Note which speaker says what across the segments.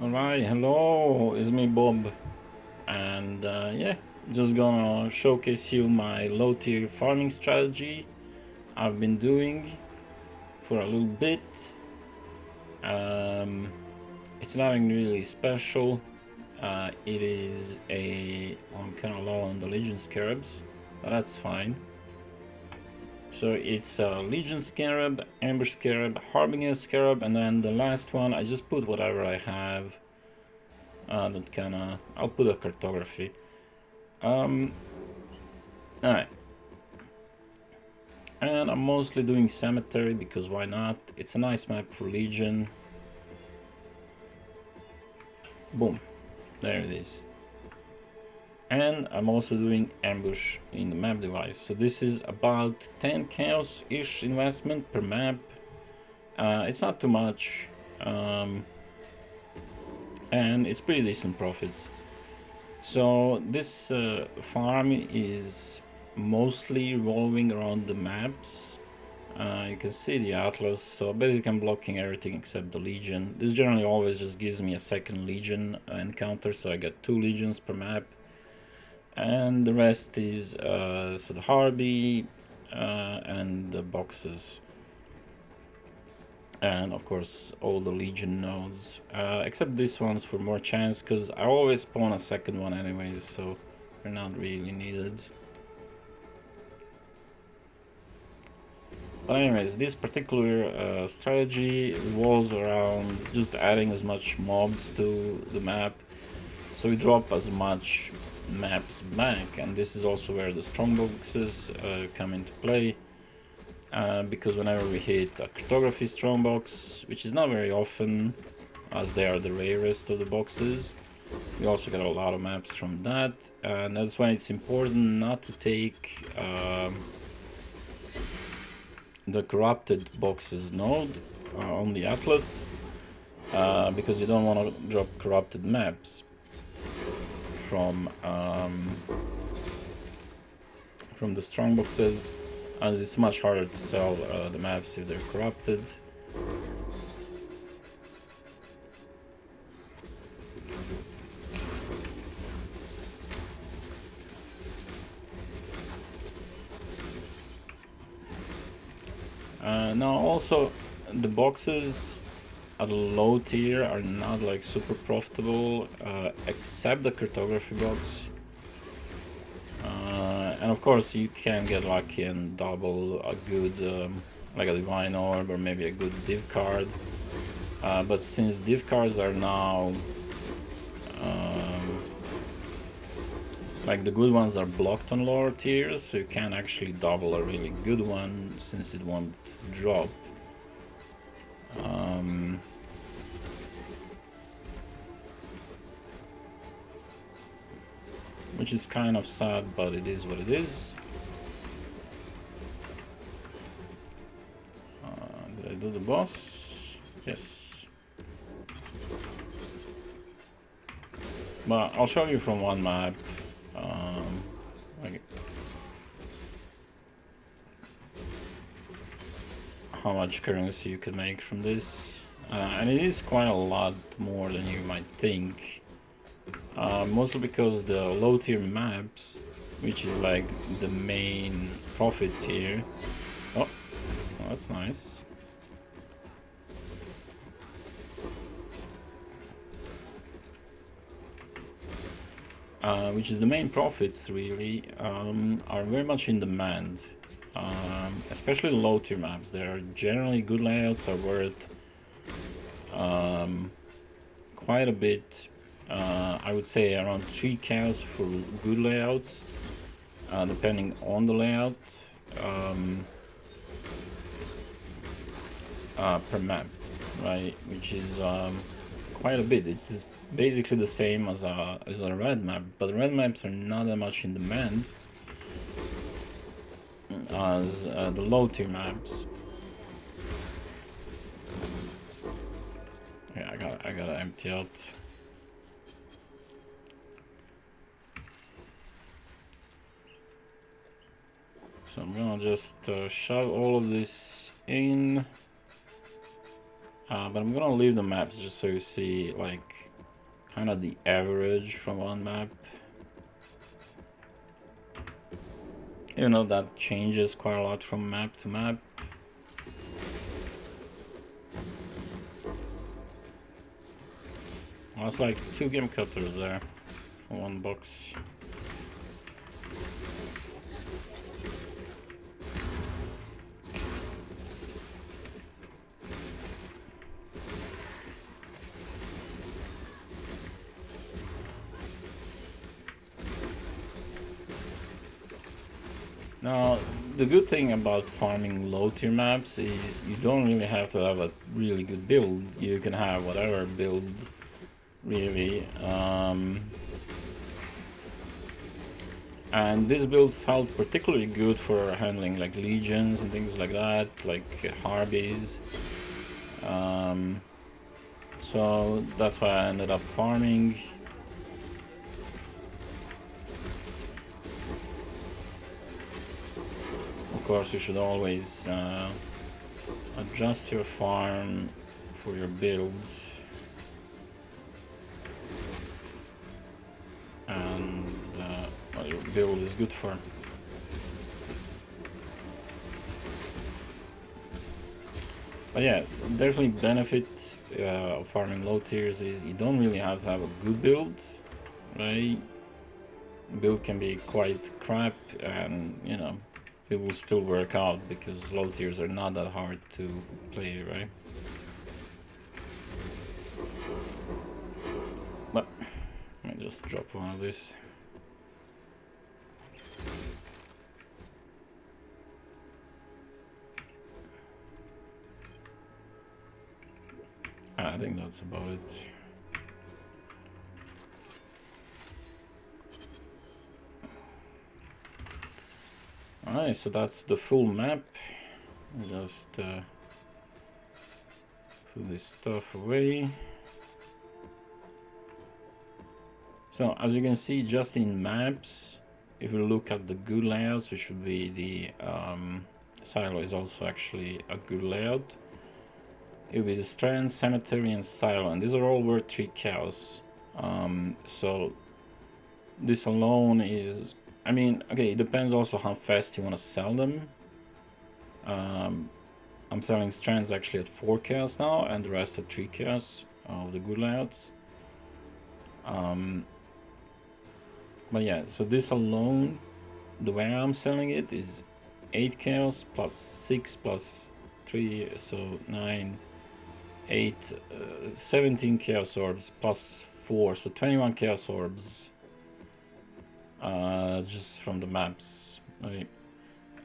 Speaker 1: Alright, hello, it's me Bob, and yeah, just gonna showcase you my low tier farming strategy I've been doing for a little bit. Um, it's nothing really special. It is I'm kind of low on the Legion Scarabs, but that's fine. So it's Legion Scarab, Amber Scarab, Harbinger Scarab, and then the last one I just put whatever I have. I'll put a cartography. Alright. And I'm mostly doing cemetery because why not? It's a nice map for Legion. Boom. There it is. And I'm also doing ambush in the map device. So this is about 10 chaos-ish investment per map. It's not too much. And it's pretty decent profits. So this farm is mostly revolving around the maps. You can see the atlas, so basically I'm blocking everything except the legion. This generally always just gives me a second legion encounter, so I get 2 legions per map. And the rest is so the Harby and the boxes. And of course all the legion nodes, except this one's for more chance, because I always spawn a second one anyways, so they're not really needed. But anyways, this particular strategy revolves around just adding as much mobs to the map, so we drop as much maps back, and this is also where the strong boxes come into play. Because whenever we hit a cartography strongbox, which is not very often, as they are the rarest of the boxes, we also get a lot of maps from that, and that's why it's important not to take the corrupted boxes node on the atlas, because you don't want to drop corrupted maps from the strong boxes, as it's much harder to sell the maps if they're corrupted. Now also the boxes at a low tier are not like super profitable, except the cartography box. And of course you can get lucky and double a good like a divine orb or maybe a good div card, but since div cards are now like the good ones are blocked on lower tiers, so you can't actually double a really good one since it won't drop. Which is kind of sad, but it is what it is. Did I do the boss? Yes. But I'll show you from one map. Like how much currency you can make from this, and it is quite a lot more than you might think. Mostly because the low tier maps, which is like the main profits here. Oh, that's nice. Which is the main profits really, are very much in demand. Especially low tier maps. They are generally good layouts, are worth quite a bit. I would say around 3 cows for good layouts, depending on the layout, per map, right? Which is quite a bit. It's basically the same as a red map, but the red maps are not that much in demand as the low tier maps. Yeah, I gotta empty out. So I'm gonna just shove all of this in, but I'm gonna leave the maps just so you see like kind of the average from one map. Even though that changes quite a lot from map to map. Well, it's like 2 game cutters there for 1 box. Now, the good thing about farming low tier maps is you don't really have to have a really good build. You can have whatever build, really. And this build felt particularly good for handling like legions and things like that, like Harbies. So that's why I ended up farming. Of course, you should always adjust your farm for your builds, and what your build is good for. But yeah, definitely benefit of farming low tiers is you don't really have to have a good build, right? Build can be quite crap, and you know, it will still work out because low tiers are not that hard to play, right? But let me just drop one of these. I think that's about it. Alright, so that's the full map. Just put this stuff away. So as you can see, just in maps, if you look at the good layouts, which would be the silo is also actually a good layout. It would be the strand, cemetery, and silo, and these are all worth 3 cows. So this alone is, I mean, okay, it depends also how fast you want to sell them. I'm selling strands actually at 4 cows now, and the rest at 3 cows of the good layouts. But yeah, so this alone, the way I'm selling it is 8 cows plus 6 plus 3, so 9, 8, 17 chaos orbs plus 4, so 21 chaos orbs just from the maps, right?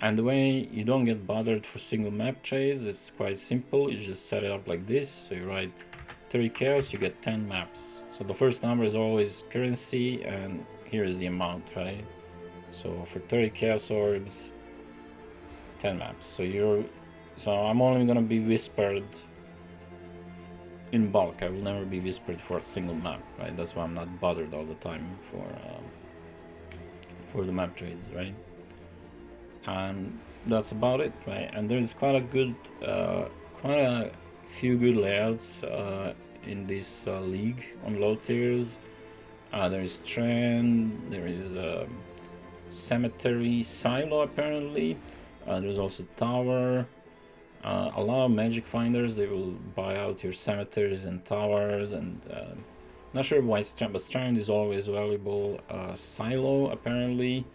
Speaker 1: And the way you don't get bothered for single map trades is quite simple. You just set it up like this. So you write 30 chaos, you get 10 maps. So the first number is always currency, and here is the amount, right? So for 30 chaos orbs, 10 maps. So I'm only gonna be whispered in bulk. I will never be whispered for a single map, right? That's why I'm not bothered all the time for the map trades, right? And that's about it, right? And there's quite a few good layouts in this league on low tiers. There is Strand, there is Cemetery, Silo apparently. There's also Tower. A lot of magic finders, they will buy out your cemeteries and towers, and not sure why Strand, but Strand is always valuable. Silo apparently,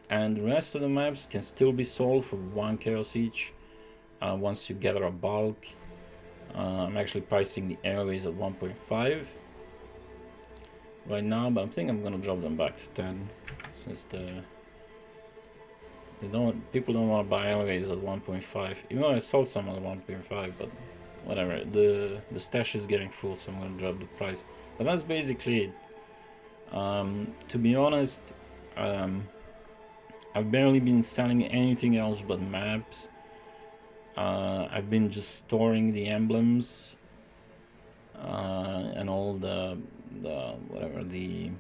Speaker 1: and the rest of the maps can still be sold for 1 chaos each once you gather a bulk. I'm actually pricing the airways at 1.5 right now, but I think I'm gonna drop them back to 10 since people don't want to buy airways at 1.5. Even though I sold some at 1.5, but whatever. The stash is getting full, so I'm gonna drop the price. But that's basically it. To be honest, I've barely been selling anything else but maps. I've been just storing the emblems and all the whatever the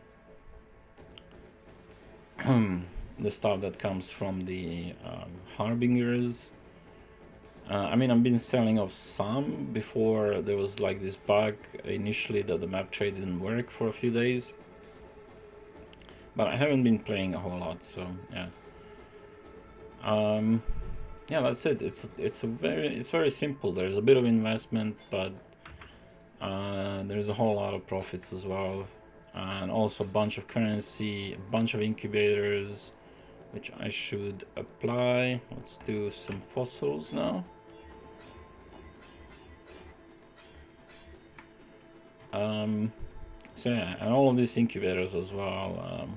Speaker 1: the stuff that comes from the harbingers. I mean, I've been selling off some before there was like this bug initially that the map trade didn't work for a few days. But I haven't been playing a whole lot, so yeah. Yeah, that's it. It's very simple. There's a bit of investment, but there's a whole lot of profits as well, and also a bunch of currency, a bunch of incubators, which I should apply. Let's do some fossils now. So yeah, and all of these incubators as well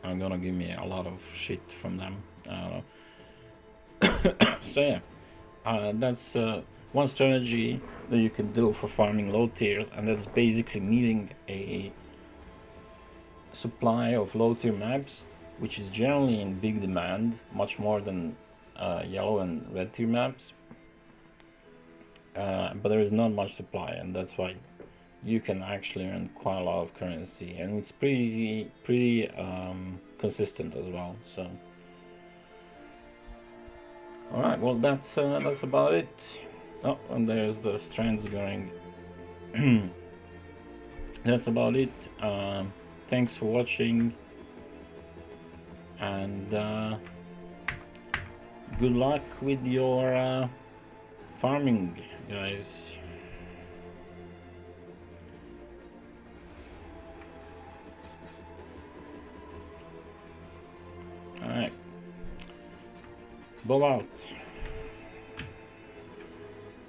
Speaker 1: are gonna give me a lot of shit from them. I don't know. So yeah, that's one strategy that you can do for farming low tiers, and that's basically needing a supply of low tier maps, which is generally in big demand, much more than yellow and red tier maps. But there is not much supply, and that's why you can actually earn quite a lot of currency, and it's pretty consistent as well. So, all right, well that's about it. Oh, and there's the strands going. That's about it. Thanks for watching, and good luck with your farming, guys. Alright. Bob out.